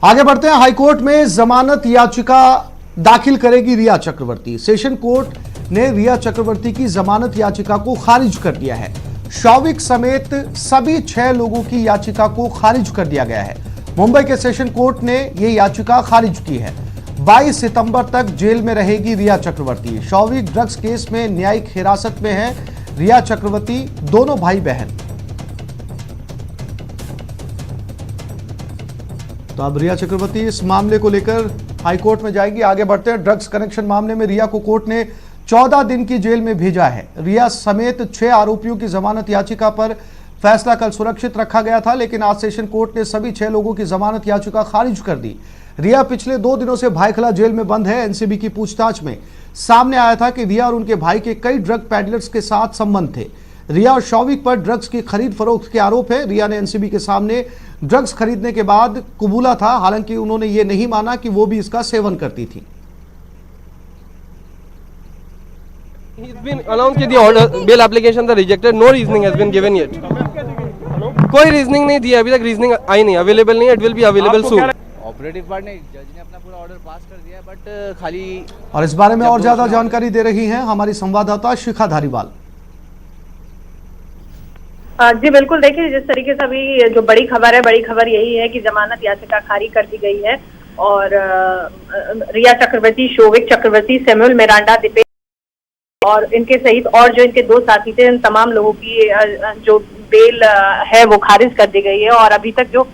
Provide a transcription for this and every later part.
आगे बढ़ते हैं। हाईकोर्ट में जमानत याचिका दाखिल करेगी रिया चक्रवर्ती। सेशन कोर्ट ने रिया चक्रवर्ती की जमानत याचिका को खारिज कर दिया है। शौविक समेत सभी 6 लोगों की याचिका को खारिज कर दिया गया है। मुंबई के सेशन कोर्ट ने यह याचिका खारिज की है। 22 सितंबर तक जेल में रहेगी रिया चक्रवर्ती। शौविक ड्रग्स केस में न्यायिक हिरासत में है रिया चक्रवर्ती, दोनों भाई बहन। तो अब रिया चक्रवर्ती इस मामले को लेकर हाईकोर्ट में जाएगी। आगे बढ़ते हैं। ड्रग्स कनेक्शन मामले में रिया को कोर्ट ने 14 दिन की जेल में भेजा है। रिया समेत 6 आरोपियों की जमानत याचिका पर फैसला कल सुरक्षित रखा गया था, लेकिन आज सेशन कोर्ट ने सभी 6 लोगों की जमानत याचिका खारिज कर दी। रिया पिछले 2 दिनों से भायखला जेल में बंद है। एनसीबी की पूछताछ में सामने आया था कि रिया और उनके भाई के कई ड्रग पैडलर्स के साथ संबंध थे। रिया और शौविक पर ड्रग्स की खरीद फरोख्त के आरोप है। रिया ने एनसीबी के सामने ड्रग्स खरीदने के बाद कबूला था, हालांकि उन्होंने ये नहीं माना कि वो भी इसका सेवन करती थी। He's been announced that the order bail applications are rejected. No reasoning has been given yet. कोई रीजनिंग नहीं दिया अभी तक। रीजनिंग आई नहीं, अवेलेबल नहीं है। It will be available soon. Operative part ने जज ने अपना पूरा ऑर्डर पास कर दिया है, बट खाली और इस बारे में और ज्यादा जानकारी दे रही हैं हमारी संवाददाता शिखा धारीवाल। जी बिल्कुल, देखिए जिस तरीके से अभी जो बड़ी खबर यही है कि जमानत याचिका खारिज कर दी गई है और रिया चक्रवर्ती, शौविक चक्रवर्ती, सैमुअल मिरांडा, दीपेश और इनके सहित और जो इनके 2 साथी थे, इन तमाम लोगों की जो बेल है वो खारिज कर दी गई है। और अभी तक जो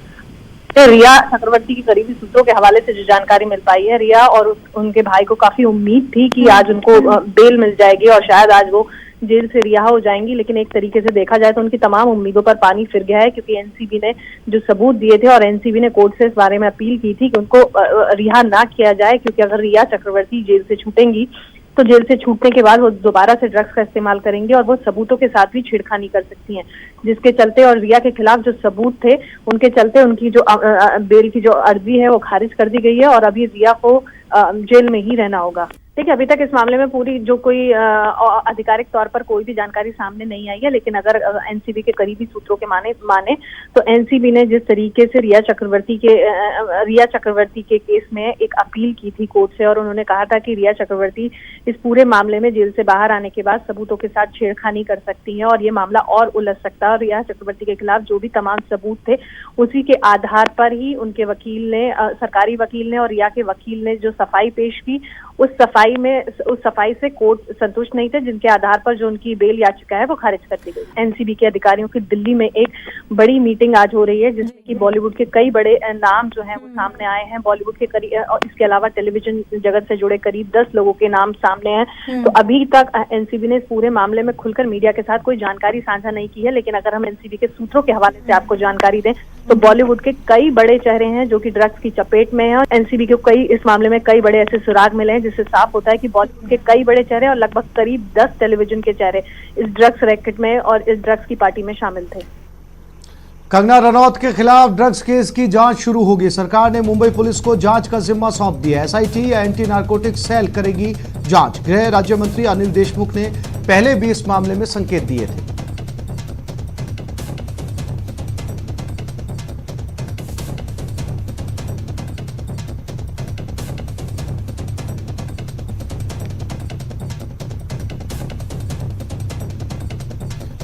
रिया चक्रवर्ती की करीबी सूत्रों के हवाले से जो जानकारी मिल पाई है, रिया और उनके भाई को काफी उम्मीद थी कि आज उनको बेल मिल जाएगी और शायद आज वो जेल से रिहा हो जाएंगी, लेकिन एक तरीके से देखा जाए तो उनकी तमाम उम्मीदों पर पानी फिर गया है, क्योंकि एनसीबी ने जो सबूत दिए थे और एनसीबी ने कोर्ट से इस बारे में अपील की थी कि उनको रिहा ना किया जाए, क्योंकि अगर रिया चक्रवर्ती जेल से छूटेंगी तो जेल से छूटने के बाद वो दोबारा से ड्रग्स का इस्तेमाल करेंगे और वो सबूतों के साथ भी छेड़खानी कर सकती हैं, जिसके चलते और रिया के खिलाफ जो सबूत थे उनके चलते उनकी जो बेल की जो अर्जी है वो खारिज कर दी गई है और अभी रिया को जेल में ही रहना होगा। देखिए अभी तक इस मामले में पूरी जो कोई आधिकारिक तौर पर कोई भी जानकारी सामने नहीं आई है, लेकिन अगर एनसीबी के करीबी सूत्रों के माने तो एनसीबी ने जिस तरीके से रिया चक्रवर्ती के केस में एक अपील की थी कोर्ट से और उन्होंने कहा था कि रिया चक्रवर्ती इस पूरे मामले में जेल से बाहर आने के बाद सबूतों के साथ छेड़खानी कर सकती हैं और ये मामला और उलझ सकता है। और रिया चक्रवर्ती के खिलाफ जो भी तमाम सबूत थे उसी के आधार पर ही उनके वकील ने, सरकारी वकील ने और रिया के वकील ने जो सफाई पेश की, उस सफाई से कोर्ट संतुष्ट नहीं थे, जिनके आधार पर जो उनकी बेल याचिका है वो खारिज कर दी गई। एनसीबी के अधिकारियों की दिल्ली में एक बड़ी मीटिंग आज हो रही है, जिसमें कि बॉलीवुड के कई बड़े नाम जो हैं वो सामने आए हैं। बॉलीवुड के और इसके अलावा टेलीविजन जगत से जुड़े करीब 10 लोगों के नाम सामने हैं। तो अभी तक एनसीबी ने इस पूरे मामले में खुलकर मीडिया के साथ कोई जानकारी साझा नहीं की है, लेकिन अगर हम एनसीबी के सूत्रों के हवाले से आपको जानकारी दें तो बॉलीवुड के कई बड़े चेहरे हैं जो कि ड्रग्स की चपेट में हैं। एनसीबी को इस मामले में कई बड़े ऐसे सुराग मिले हैं जिससे साफ होता है कि बॉलीवुड के कई बड़े चेहरे और लगभग करीब 10 टेलीविजन के चेहरे इस ड्रग्स रैकेट में और इस ड्रग्स की पार्टी में शामिल थे। कंगना रनौत के खिलाफ ड्रग्स केस की जांच शुरू होगी। सरकार ने मुंबई पुलिस को जांच का जिम्मा सौंप दिया। एसआईटी या एंटी नारकोटिक्स सेल करेगी जांच। गृह राज्य मंत्री अनिल देशमुख ने पहले भी इस मामले में संकेत दिए थे।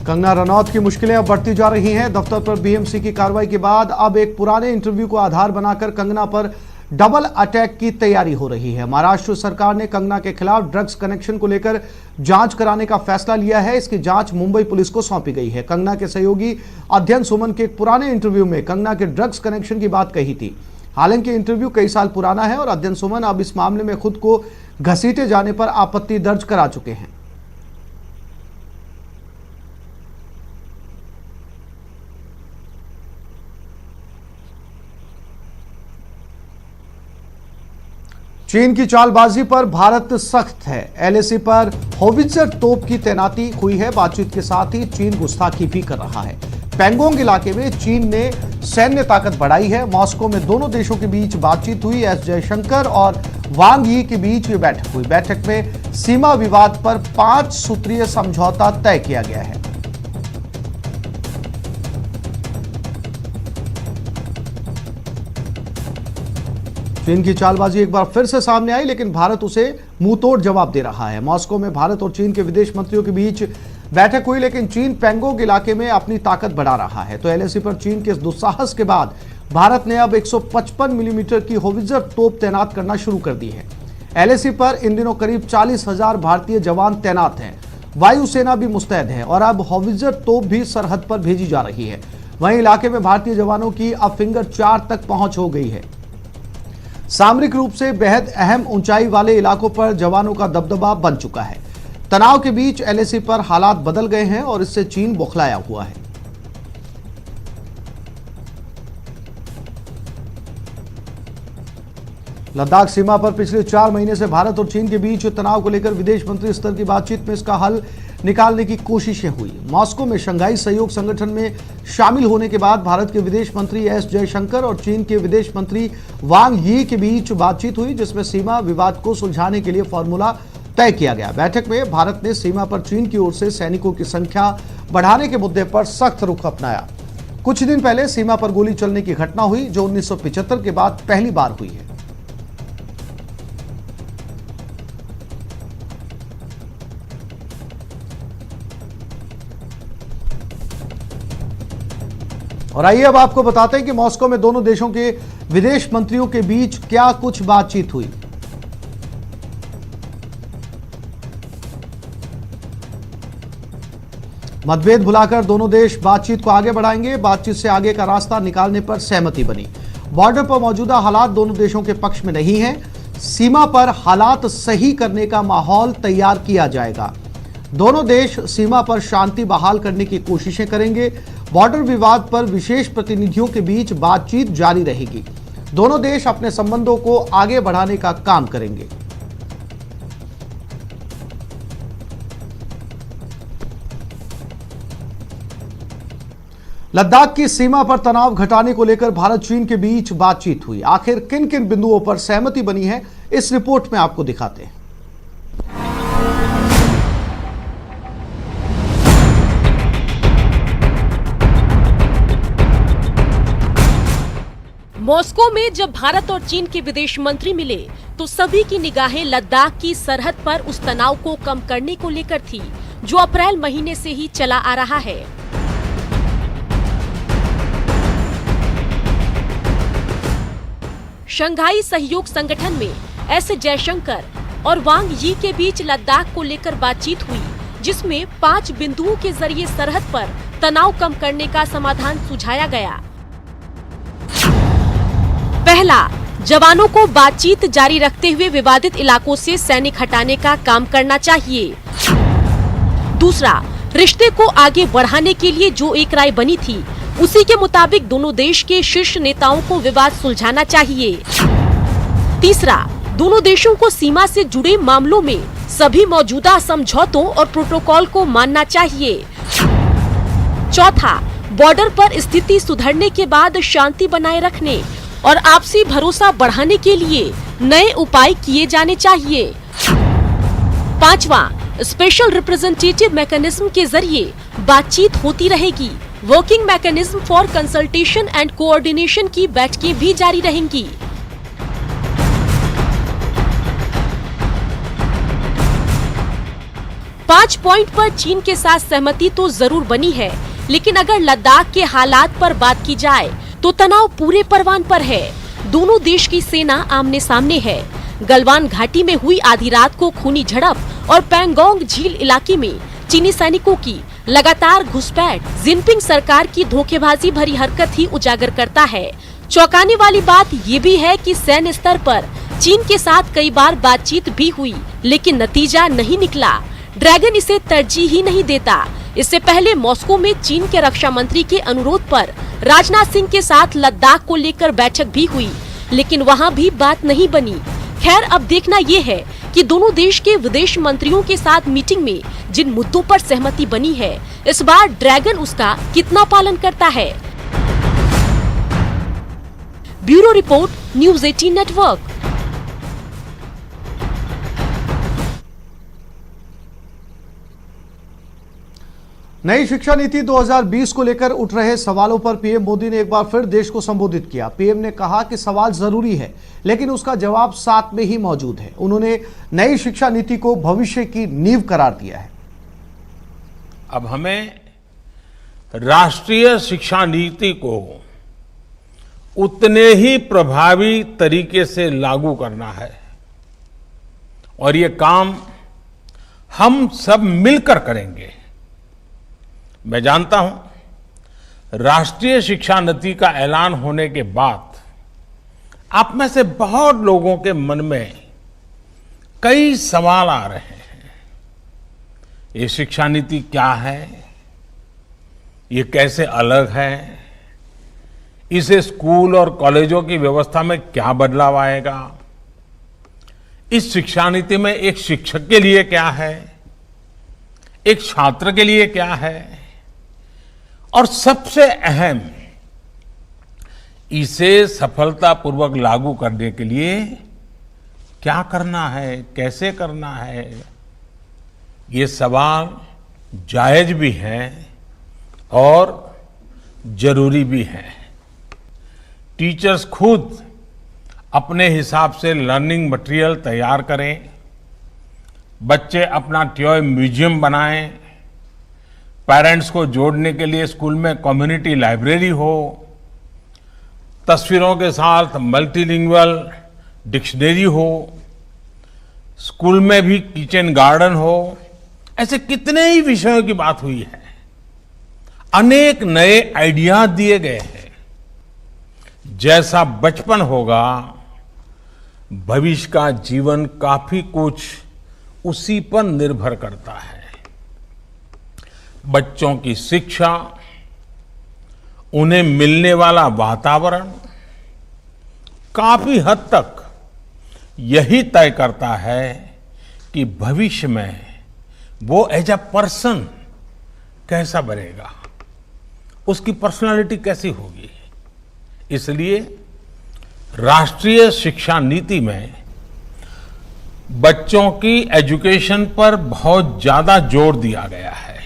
कंगना रनौत की मुश्किलें अब बढ़ती जा रही हैं। दफ्तर पर बीएमसी की कार्रवाई के बाद अब एक पुराने इंटरव्यू को आधार बनाकर कंगना पर डबल अटैक की तैयारी हो रही है। महाराष्ट्र सरकार ने कंगना के खिलाफ ड्रग्स कनेक्शन को लेकर जांच कराने का फैसला लिया है। इसकी जांच मुंबई पुलिस को सौंपी गई है। कंगना के सहयोगी अध्ययन सुमन के एक पुराने इंटरव्यू में कंगना के ड्रग्स कनेक्शन की बात कही थी। हालांकि इंटरव्यू कई साल पुराना है और अध्ययन सुमन अब इस मामले में खुद को घसीटे जाने पर आपत्ति दर्ज करा चुके हैं। चीन की चालबाजी पर भारत सख्त है। एलएसी पर होवित्जर तोप की तैनाती हुई है। बातचीत के साथ ही चीन गुस्ताखी भी कर रहा है। पैंगोंग इलाके में चीन ने सैन्य ताकत बढ़ाई है। मॉस्को में दोनों देशों के बीच बातचीत हुई। एस जयशंकर और वांग यी के बीच ये बैठक हुई। बैठक में सीमा विवाद पर 5 सूत्रीय समझौता तय किया गया है। चीन की चालबाजी एक बार फिर से सामने आई, लेकिन भारत उसे मुंहतोड़ जवाब दे रहा है। मॉस्को में भारत और चीन के विदेश मंत्रियों के बीच बैठक हुई, लेकिन चीन पैंगोंग इलाके में अपनी ताकत बढ़ा रहा है। तो एलएसी पर चीन के इस दुस्साहस के बाद भारत ने अब 155 मिलीमीटर की होवित्जर तोप तैनात करना शुरू कर दी है। एलएसी पर इन दिनों करीब 40,000 भारतीय जवान तैनात हैं। वायुसेना भी मुस्तैद है और अब होवित्जर तोप भी सरहद पर भेजी जा रही है। वहीं इलाके में भारतीय जवानों की अब फिंगर 4 तक पहुंच हो गई है। सामरिक रूप से बेहद अहम ऊंचाई वाले इलाकों पर जवानों का दबदबा बन चुका है। तनाव के बीच एलएसी पर हालात बदल गए हैं और इससे चीन बौखलाया हुआ है। लद्दाख सीमा पर पिछले 4 महीने से भारत और चीन के बीच तनाव को लेकर विदेश मंत्री स्तर की बातचीत में इसका हल निकालने की कोशिशें हुई। मॉस्को में शंघाई सहयोग संगठन में शामिल होने के बाद भारत के विदेश मंत्री एस जयशंकर और चीन के विदेश मंत्री वांग यी के बीच बातचीत हुई, जिसमें सीमा विवाद को सुलझाने के लिए फॉर्मूला तय किया गया। बैठक में भारत ने सीमा पर चीन की ओर से सैनिकों की संख्या बढ़ाने के मुद्दे पर सख्त रुख अपनाया। कुछ दिन पहले सीमा पर गोली चलने की घटना हुई, जो 1975 के बाद पहली बार हुई है। और आइए अब आपको बताते हैं कि मॉस्को में दोनों देशों के विदेश मंत्रियों के बीच क्या कुछ बातचीत हुई। मतभेद भुलाकर दोनों देश बातचीत को आगे बढ़ाएंगे। बातचीत से आगे का रास्ता निकालने पर सहमति बनी। बॉर्डर पर मौजूदा हालात दोनों देशों के पक्ष में नहीं है। सीमा पर हालात सही करने का माहौल तैयार किया जाएगा। दोनों देश सीमा पर शांति बहाल करने की कोशिशें करेंगे। बॉर्डर विवाद पर विशेष प्रतिनिधियों के बीच बातचीत जारी रहेगी। दोनों देश अपने संबंधों को आगे बढ़ाने का काम करेंगे। लद्दाख की सीमा पर तनाव घटाने को लेकर भारत चीन के बीच बातचीत हुई। आखिर किन किन बिंदुओं पर सहमति बनी है, इस रिपोर्ट में आपको दिखाते हैं। मॉस्को में जब भारत और चीन के विदेश मंत्री मिले तो सभी की निगाहें लद्दाख की सरहद पर उस तनाव को कम करने को लेकर थी, जो अप्रैल महीने से ही चला आ रहा है। शंघाई सहयोग संगठन में एस जयशंकर और वांग यी के बीच लद्दाख को लेकर बातचीत हुई, जिसमें 5 बिंदुओं के जरिए सरहद पर तनाव कम करने का समाधान सुझाया गया। पहला, जवानों को बातचीत जारी रखते हुए विवादित इलाकों से सैनिक हटाने का काम करना चाहिए। दूसरा, रिश्ते को आगे बढ़ाने के लिए जो एक राय बनी थी, उसी के मुताबिक दोनों देश के शीर्ष नेताओं को विवाद सुलझाना चाहिए। तीसरा, दोनों देशों को सीमा से जुड़े मामलों में सभी मौजूदा समझौतों और प्रोटोकॉल को मानना चाहिए। चौथा, बॉर्डर पर स्थिति सुधरने के बाद शांति बनाए रखने और आपसी भरोसा बढ़ाने के लिए नए उपाय किए जाने चाहिए। पांचवा, स्पेशल रिप्रेजेंटेटिव मैकेनिज्म के जरिए बातचीत होती रहेगी। Working mechanism for consultation and coordination की बैठकें भी जारी रहेंगी। पांच पॉइंट पर चीन के साथ सहमति तो जरूर बनी है, लेकिन अगर लद्दाख के हालात पर बात की जाए तो तनाव पूरे परवान पर है। दोनों देश की सेना आमने सामने है। गलवान घाटी में हुई आधी रात को खूनी झड़प और पैंगोंग झील इलाके में चीनी सैनिकों की लगातार घुसपैठ जिनपिंग सरकार की धोखेबाजी भरी हरकत ही उजागर करता है। चौंकाने वाली बात ये भी है कि सैन्य स्तर पर चीन के साथ कई बार बातचीत भी हुई, लेकिन नतीजा नहीं निकला। ड्रैगन इसे तरजीह ही नहीं देता। इससे पहले मॉस्को में चीन के रक्षा मंत्री के अनुरोध पर राजनाथ सिंह के साथ लद्दाख को लेकर बैठक भी हुई, लेकिन वहां भी बात नहीं बनी। खैर, अब देखना ये है कि दोनों देश के विदेश मंत्रियों के साथ मीटिंग में जिन मुद्दों पर सहमति बनी है, इस बार ड्रैगन उसका कितना पालन करता है। Bureau report, news 18 network. नई शिक्षा नीति 2020 को लेकर उठ रहे सवालों पर पीएम मोदी ने एक बार फिर देश को संबोधित किया। पीएम ने कहा कि सवाल जरूरी है, लेकिन उसका जवाब साथ में ही मौजूद है। उन्होंने नई शिक्षा नीति को भविष्य की नींव करार दिया है। अब हमें राष्ट्रीय शिक्षा नीति को उतने ही प्रभावी तरीके से लागू करना है और ये काम हम सब मिलकर करेंगे। मैं जानता हूं राष्ट्रीय शिक्षा नीति का ऐलान होने के बाद आप में से बहुत लोगों के मन में कई सवाल आ रहे हैं। ये शिक्षा नीति क्या है, ये कैसे अलग है, इसे स्कूल और कॉलेजों की व्यवस्था में क्या बदलाव आएगा, इस शिक्षा नीति में एक शिक्षक के लिए क्या है, एक छात्र के लिए क्या है, और सबसे अहम, इसे सफलतापूर्वक लागू करने के लिए क्या करना है, कैसे करना है। ये सवाल जायज भी हैं और जरूरी भी हैं। टीचर्स खुद अपने हिसाब से लर्निंग मटेरियल तैयार करें, बच्चे अपना टॉय म्यूजियम बनाएं, पेरेंट्स को जोड़ने के लिए स्कूल में कम्युनिटी लाइब्रेरी हो, तस्वीरों के साथ मल्टीलिंगुअल डिक्शनरी हो, स्कूल में भी किचन गार्डन हो। ऐसे कितने ही विषयों की बात हुई है। अनेक नए आइडियाज दिए गए हैं। जैसा बचपन होगा, भविष्य का जीवन काफी कुछ उसी पर निर्भर करता है। बच्चों की शिक्षा, उन्हें मिलने वाला वातावरण काफी हद तक यही तय करता है कि भविष्य में वो एज अ पर्सन कैसा बनेगा, उसकी पर्सनालिटी कैसी होगी। इसलिए राष्ट्रीय शिक्षा नीति में बच्चों की एजुकेशन पर बहुत ज्यादा जोर दिया गया है।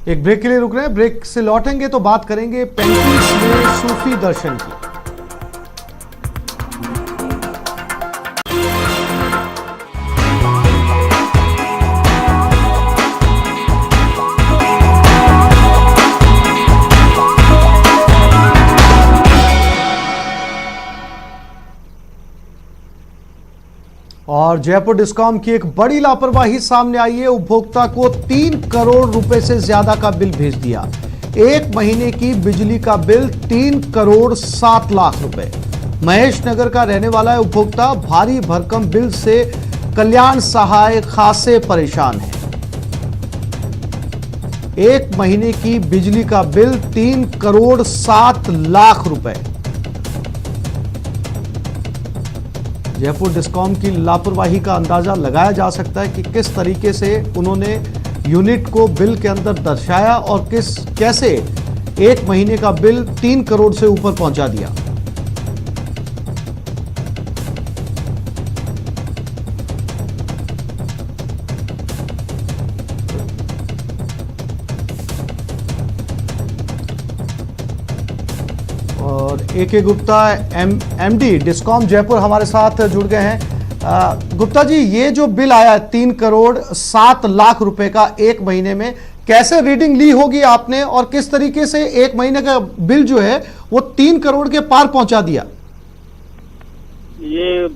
एक ब्रेक के लिए रुक रहे हैं, ब्रेक से लौटेंगे तो बात करेंगे 35वें सूफी दर्शन की। और जयपुर डिस्कॉम की एक बड़ी लापरवाही सामने आई है। उपभोक्ता को 3 करोड़ रुपए से ज्यादा का बिल भेज दिया। एक महीने की बिजली का बिल 3 करोड़ 7 लाख रुपए। महेश नगर का रहने वाला है उपभोक्ता। भारी भरकम बिल से कल्याण सहाय खासे परेशान है। एक महीने की बिजली का बिल 3 करोड़ 7 लाख रुपए। जयपुर डिस्कॉम की लापरवाही का अंदाजा लगाया जा सकता है कि किस तरीके से उन्होंने यूनिट को बिल के अंदर दर्शाया और कैसे एक महीने का बिल 3 करोड़ से ऊपर पहुंचा दिया। और A K. Gupta MD discom Jaipur हमारे साथ जुड़ गए हैं। गुप्ता जी, ये जो बिल आया 3 करोड़ 7 लाख रुपए का एक महीने में, कैसे रीडिंग ली होगी आपने और किस तरीके से एक महीने का बिल जो है वो 3 करोड़ के पार पहुंचा दिया? ये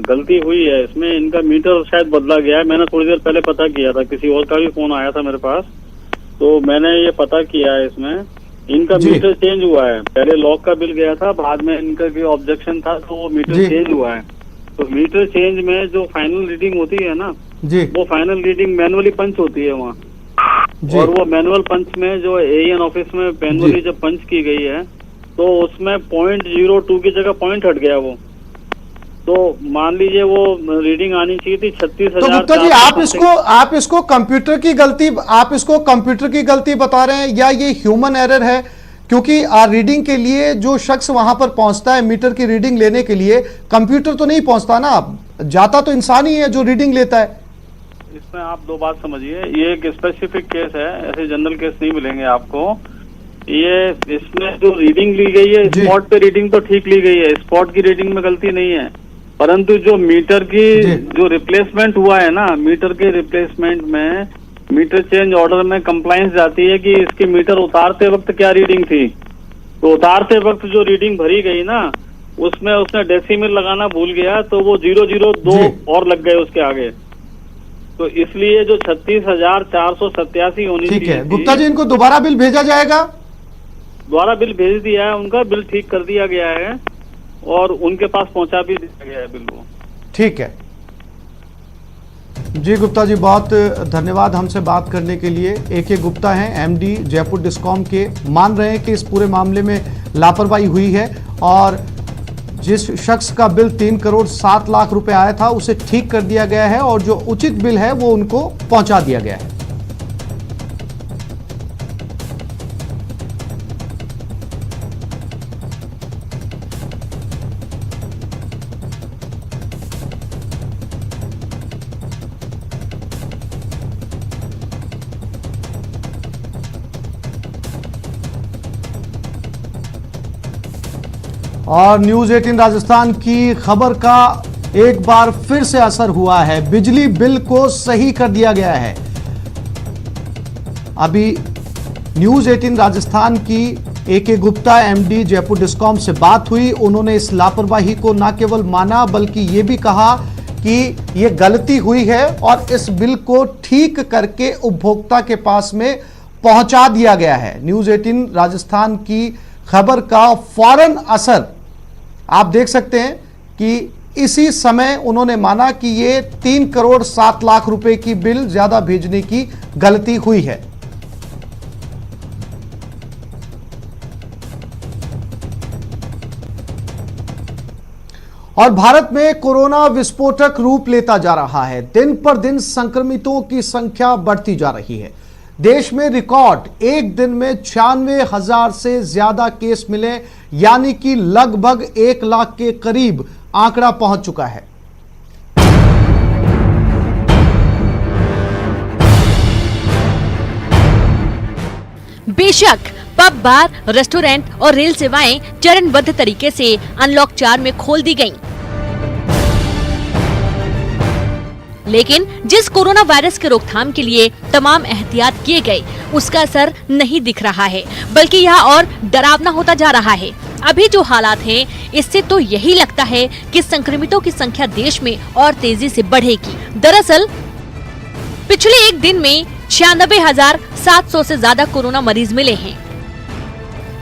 गलती हुई है इसमें। इनका मीटर शायद बदला गया है। मैंने थोड़ी देर पहले पता किया था, किसी और का भी फोन आया था मेरे पास, तो मैंने ये पता किया है। इसमें इनका मीटर चेंज हुआ है। पहले लॉक का बिल गया था, बाद में इनका भी ऑब्जेक्शन था तो वो मीटर चेंज हुआ है। तो मीटर चेंज में जो फाइनल रीडिंग होती है ना जी, वो फाइनल रीडिंग मैनुअली पंच होती है वहाँ। और वो मैनुअल पंच में जो एएन ऑफिस में मैनुअली जब पंच की गई है तो उसमें 0.02 की जगह पॉइंट हट गया वो। तो मान लीजिए वो रीडिंग आनी चाहिए थी 36,000। तो गुप्ता जी, आप इसको कंप्यूटर की गलती बता रहे हैं या ये ह्यूमन एरर है? क्योंकि रीडिंग के लिए जो शख्स वहां पर पहुंचता है मीटर की रीडिंग लेने के लिए, कंप्यूटर तो नहीं पहुंचता ना, जाता तो इंसान ही है जो रीडिंग लेता है। इसमें आप दो बात समझिए, ये एक स्पेसिफिक केस है, ऐसे जनरल केस नहीं मिलेंगे आपको। ये इसमें जो रीडिंग ली गई है, स्पॉट पे रीडिंग तो ठीक ली गई है, स्पॉट की रीडिंग में गलती नहीं है, परंतु जो मीटर की जो रिप्लेसमेंट हुआ है ना, मीटर के रिप्लेसमेंट में मीटर चेंज ऑर्डर में कंप्लाइंस जाती है कि इसकी मीटर उतारते वक्त क्या रीडिंग थी, तो उतारते वक्त जो रीडिंग भरी गई ना, उसमें उसने डेसिमल लगाना भूल गया, तो वो 002 और लग गए उसके आगे, तो इसलिए जो 36,487 होनी ठीक है चाहिए। गुप्ता जी, इनको दोबारा बिल भेजा जाएगा? दोबारा बिल भेज दिया है, उनका बिल ठीक कर दिया गया है और उनके पास पहुंचा भी दिया गया है बिल को। ठीक है जी गुप्ता जी, बहुत धन्यवाद हमसे बात करने के लिए। AK गुप्ता हैं, MD जयपुर डिस्कॉम के, मान रहे हैं कि इस पूरे मामले में लापरवाही हुई है और जिस शख्स का बिल 3 करोड़ 7 लाख रुपए आया था उसे ठीक कर दिया गया है और जो उचित बिल है वो उनको पहुंचा दिया गया है। और न्यूज़ 18 राजस्थान की खबर का एक बार फिर से असर हुआ है। बिजली बिल को सही कर दिया गया है। अभी न्यूज़ 18 राजस्थान की AK Gupta MD Jaipur discom से बात हुई। उन्होंने इस लापरवाही को न केवल माना बल्कि ये भी कहा कि ये गलती हुई है और इस बिल को ठीक करके उपभोक्ता के पास में पहुंचा दिया गया है। न्यूज़ 18 राजस्थान की खबर का फौरन असर आप देख सकते हैं कि इसी समय उन्होंने माना कि ये 3 करोड़ 7 लाख रुपए की बिल ज्यादा भेजने की गलती हुई है। और भारत में कोरोना विस्फोटक रूप लेता जा रहा है। दिन पर दिन संक्रमितों की संख्या बढ़ती जा रही है। देश में रिकॉर्ड एक दिन में 96,000 से ज्यादा केस मिले, यानी कि लगभग 1 लाख के करीब आंकड़ा पहुंच चुका है। बेशक पब, बार, रेस्टोरेंट और रेल सेवाएं चरणबद्ध तरीके से अनलॉक 4 में खोल दी गईं। लेकिन जिस कोरोना वायरस के रोकथाम के लिए तमाम एहतियात किए गए, उसका असर नहीं दिख रहा है, बल्कि यह और डरावना होता जा रहा है। अभी जो हालात हैं, इससे तो यही लगता है कि संक्रमितों की संख्या देश में और तेजी से बढ़ेगी। दरअसल पिछले एक दिन में 96,700 से ज्यादा कोरोना मरीज मिले हैं।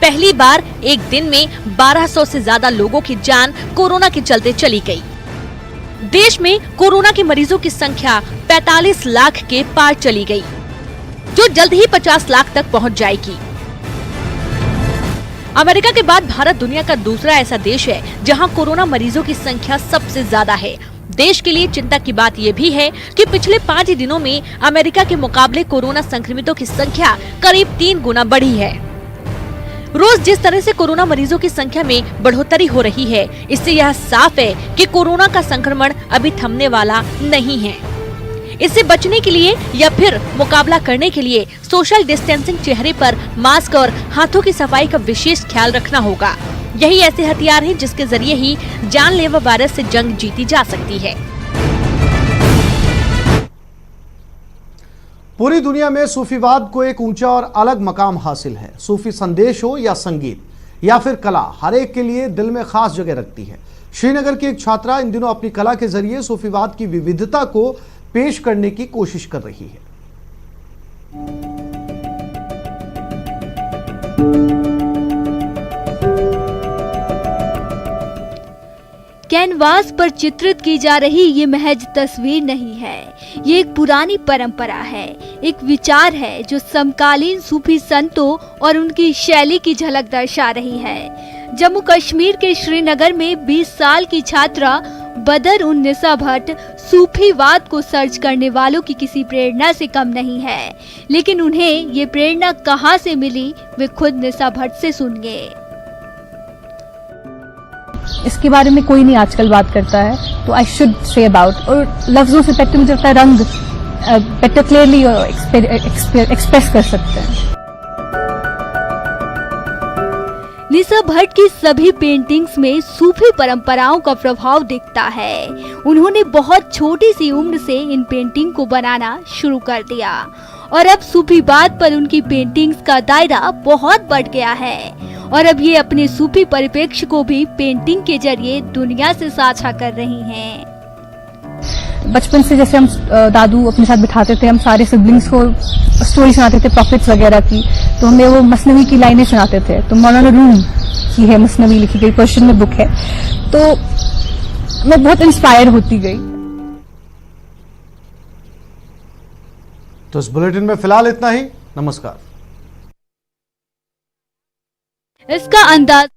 पहली बार एक दिन में 1200 से ज्यादा लोगों की जान कोरोना के चलते चली गई। देश में कोरोना के मरीजों की संख्या 45 लाख के पार चली गई, जो जल्द ही 50 लाख तक पहुंच जाएगी। अमेरिका के बाद भारत दुनिया का दूसरा ऐसा देश है जहां कोरोना मरीजों की संख्या सबसे ज्यादा है। देश के लिए चिंता की बात यह भी है कि पिछले 5 दिनों में अमेरिका के मुकाबले कोरोना संक्रमितों की संख्या करीब 3 गुना बढ़ी है। रोज जिस तरह से कोरोना मरीजों की संख्या में बढ़ोतरी हो रही है, इससे यह साफ है कि कोरोना का संक्रमण अभी थमने वाला नहीं है। इससे बचने के लिए या फिर मुकाबला करने के लिए सोशल डिस्टेंसिंग, चेहरे पर मास्क और हाथों की सफाई का विशेष ख्याल रखना होगा। यही ऐसे हथियार हैं जिसके जरिए ही जानलेवा वायरस से जंग जीती जा सकती है। पूरी दुनिया में सूफीवाद को एक ऊंचा और अलग मकाम हासिल है। सूफी संदेश हो या संगीत या फिर कला, हर एक के लिए दिल में खास जगह रखती है। श्रीनगर की एक छात्रा इन दिनों अपनी कला के जरिए सूफीवाद की विविधता को पेश करने की कोशिश कर रही है। कैनवास पर चित्रित की जा रही ये महज तस्वीर नहीं है, ये एक पुरानी परंपरा है, एक विचार है जो समकालीन सूफी संतों और उनकी शैली की झलक दर्शा रही है। जम्मू कश्मीर के श्रीनगर में 20 साल की छात्रा बदर उन निसा भट्ट सूफीवाद को सर्च करने वालों की किसी प्रेरणा से कम नहीं है, लेकिन उन्हें ये प्रेरणा कहाँ से मिली, वे खुद निसा भट्ट से सुनिए। इसके बारे में कोई नहीं आजकल बात करता है, तो आई शुड से अबाउट, और लफ्जों से पहले मुझे लगता है रंग बेटर क्लियरली एक्सप्रेस कर सकते हैं। निशा भट्ट की सभी पेंटिंग्स में सूफी परंपराओं का प्रभाव दिखता है। उन्होंने बहुत छोटी सी उम्र से इन पेंटिंग को बनाना शुरू कर दिया और अब सूफीवाद पर उनकी पेंटिंग्स का दायरा बहुत बढ़ गया है और अब ये अपने सूफी परिप्रेक्ष्य को भी पेंटिंग के जरिए दुनिया से साझा कर रही हैं। बचपन से जैसे हम दादू अपने साथ बिठाते थे, हम सारे सिबलिंग्स को स्टोरी सुनाते थे प्रॉफिट्स वगैरह की, तो हमें वो मसनवी की लाइनें सुनाते थे। तो मौलाना रूम की है मसनवी लिखी गई, पर्शियन में बुक है, तो मैं बहुत इंस्पायर होती गई। तो इस बुलेटिन में फिलहाल इतना ही। नमस्कार। इसका अंदाज